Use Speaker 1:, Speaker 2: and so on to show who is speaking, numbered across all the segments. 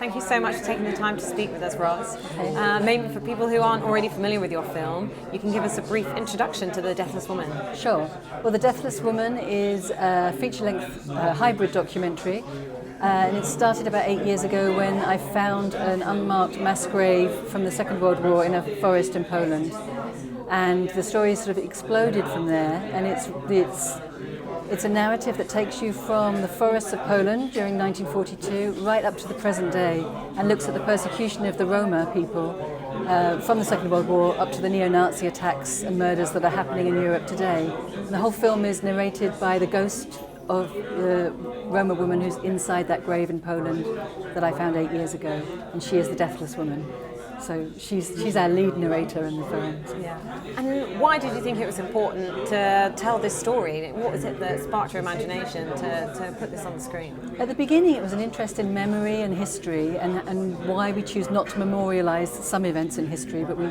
Speaker 1: Thank you so much for taking the time to speak with us, Roz. Maybe for people who aren't already familiar with your film, you can give us a brief introduction to The Deathless Woman.
Speaker 2: Sure. Well, The Deathless Woman is a feature-length hybrid documentary. And it started about 8 years ago when I found an unmarked mass grave from the Second World War in a forest in Poland. And the story sort of exploded from there, and it's a narrative that takes you from the forests of Poland during 1942 right up to the present day and looks at the persecution of the Roma people from the Second World War up to the neo-Nazi attacks and murders that are happening in Europe today. And the whole film is narrated by the ghost of the Roma woman who's inside that grave in Poland that I found 8 years ago, and she is the Deathless Woman. So she's our lead narrator in the film.
Speaker 1: Yeah. And why did you think it was important to tell this story? What was it that sparked your imagination to put this on the screen?
Speaker 2: At the beginning it was an interest in memory and history and why we choose not to memorialise some events in history, but we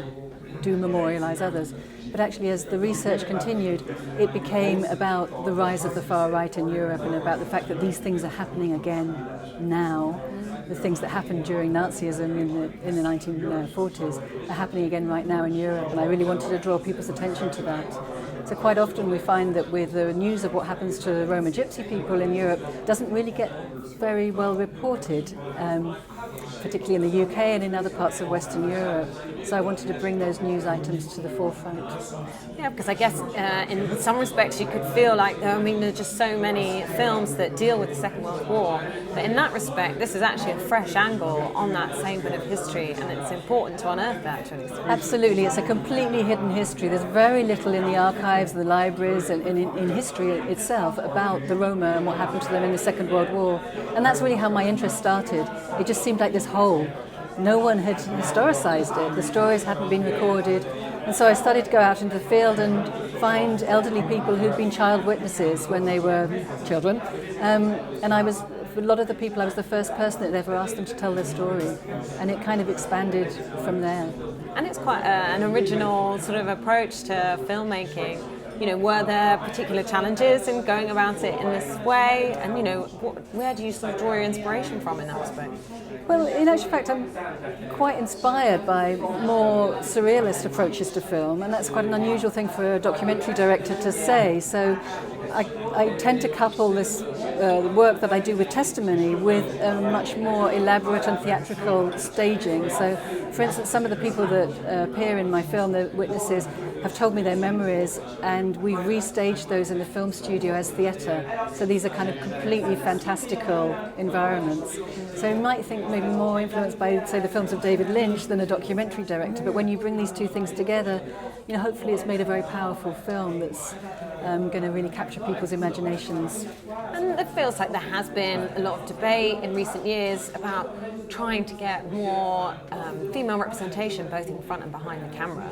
Speaker 2: do memorialise others. But actually, as the research continued, it became about the rise of the far right in Europe and about the fact that these things are happening again now. The things that happened during Nazism in the 1940s are happening again right now in Europe, and I really wanted to draw people's attention to that. So quite often we find that with the news of what happens to the Roma Gypsy people in Europe doesn't really get very well reported, particularly in the UK and in other parts of Western Europe. So I wanted to bring those news items to the forefront.
Speaker 1: Yeah, because I guess in some respects you could feel like, there are just so many films that deal with the Second World War, but in that respect this is actually a fresh angle on that same bit of history, and it's important to unearth that to an extent.
Speaker 2: Absolutely, it's a completely hidden history. There's very little in the archives, the libraries, and in history itself about the Roma and what happened to them in the Second World War. And that's really how my interest started. It just seemed like this hole. No one had historicised it. The stories hadn't been recorded. And so I started to go out into the field and find elderly people who'd been child witnesses when they were children. And I was, for a lot of the people, I was the first person that ever asked them to tell their story. And it kind of expanded from there.
Speaker 1: And it's quite an original sort of approach to filmmaking. Were there particular challenges in going about it in this way? And, where do you sort of draw your inspiration from in that respect?
Speaker 2: Well, in actual fact, I'm quite inspired by more surrealist approaches to film, and that's quite an unusual thing for a documentary director to say. So I tend to couple this work that I do with testimony with a much more elaborate and theatrical staging. So, for instance, some of the people that appear in my film, the witnesses, have told me their memories, and we've restaged those in the film studio as theatre. So these are kind of completely fantastical environments. So you might think maybe more influenced by, say, the films of David Lynch than a documentary director, but when you bring these two things together, hopefully it's made a very powerful film that's going to really capture people's imaginations.
Speaker 1: And it feels like there has been a lot of debate in recent years about trying to get more female representation both in front and behind the camera.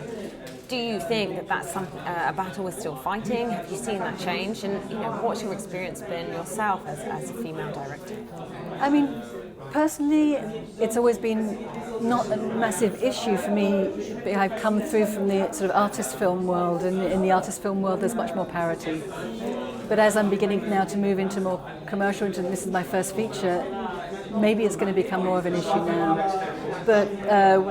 Speaker 1: Do you think that that's a battle we're still fighting? Have you seen that change? And what's your experience been yourself as a female director?
Speaker 2: I mean, personally, it's always been not a massive issue for me. I've come through from the sort of artist film world, and in the artist film world there's much more parity. But as I'm beginning now to move into more commercial, and this is my first feature, maybe it's going to become more of an issue now. But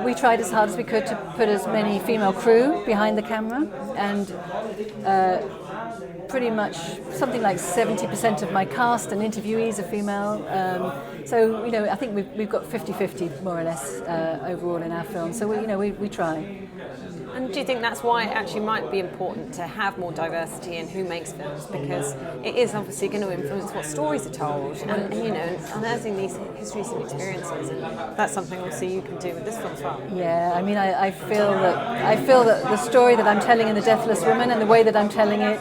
Speaker 2: we tried as hard as we could to put as many female crew behind the camera, and pretty much something like 70% of my cast and interviewees are female. So I think we've got 50-50 more or less overall in our film. So we try.
Speaker 1: And do you think that's why it actually might be important to have more diversity in who makes films? Because it is obviously going to influence what stories are told, and unearthing these histories and experiences. And that's something obviously you can do with this film as well.
Speaker 2: Yeah, I mean, I feel that the story that I'm telling in The Deathless Woman and the way that I'm telling it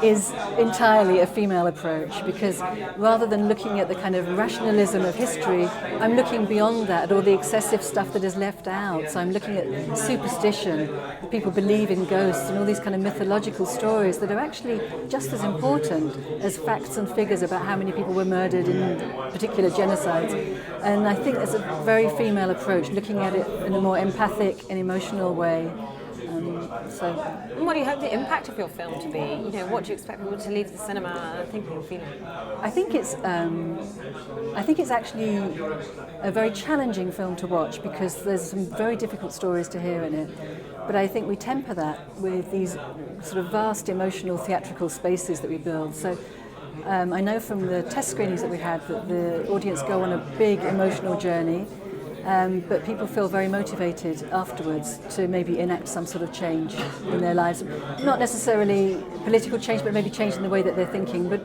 Speaker 2: is entirely a female approach, because rather than looking at the kind of rationalism of history, I'm looking beyond that, at all the excessive stuff that is left out. So I'm looking at superstition, that people believe in ghosts, and all these kind of mythological stories that are actually just as important as facts and figures about how many people were murdered in particular genocides. And I think it's a very female approach, looking at it in a more empathic and emotional way. So,
Speaker 1: And what do you hope the impact of your film to be? You know, what do you expect people to leave the cinema thinking and feeling?
Speaker 2: I think it's actually a very challenging film to watch because there's some very difficult stories to hear in it. But I think we temper that with these sort of vast emotional theatrical spaces that we build. So I know from the test screenings that we had that the audience go on a big emotional journey, but people feel very motivated afterwards to maybe enact some sort of change in their lives. Not necessarily political change, but maybe change in the way that they're thinking. But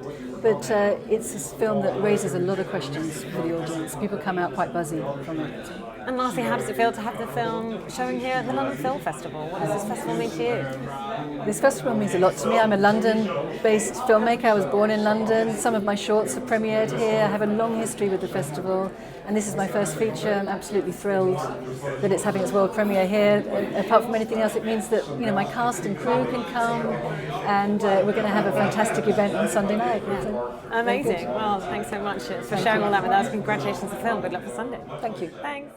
Speaker 2: it's a film that raises a lot of questions for the audience. People come out quite buzzy from it.
Speaker 1: And lastly, how does it feel to have the film showing here at the London Film Festival? What does this festival mean to you?
Speaker 2: This festival means a lot to me. I'm a London-based filmmaker. I was born in London. Some of my shorts have premiered here. I have a long history with the festival, and this is my first feature. I'm absolutely thrilled that it's having its world premiere here. And apart from anything else, it means that my cast and crew can come, and we're going to have a fantastic event on Sunday night. So,
Speaker 1: amazing. Well, thanks so much for sharing all that with us. Congratulations on the film. Good luck for Sunday.
Speaker 2: Thank you.
Speaker 1: Thanks.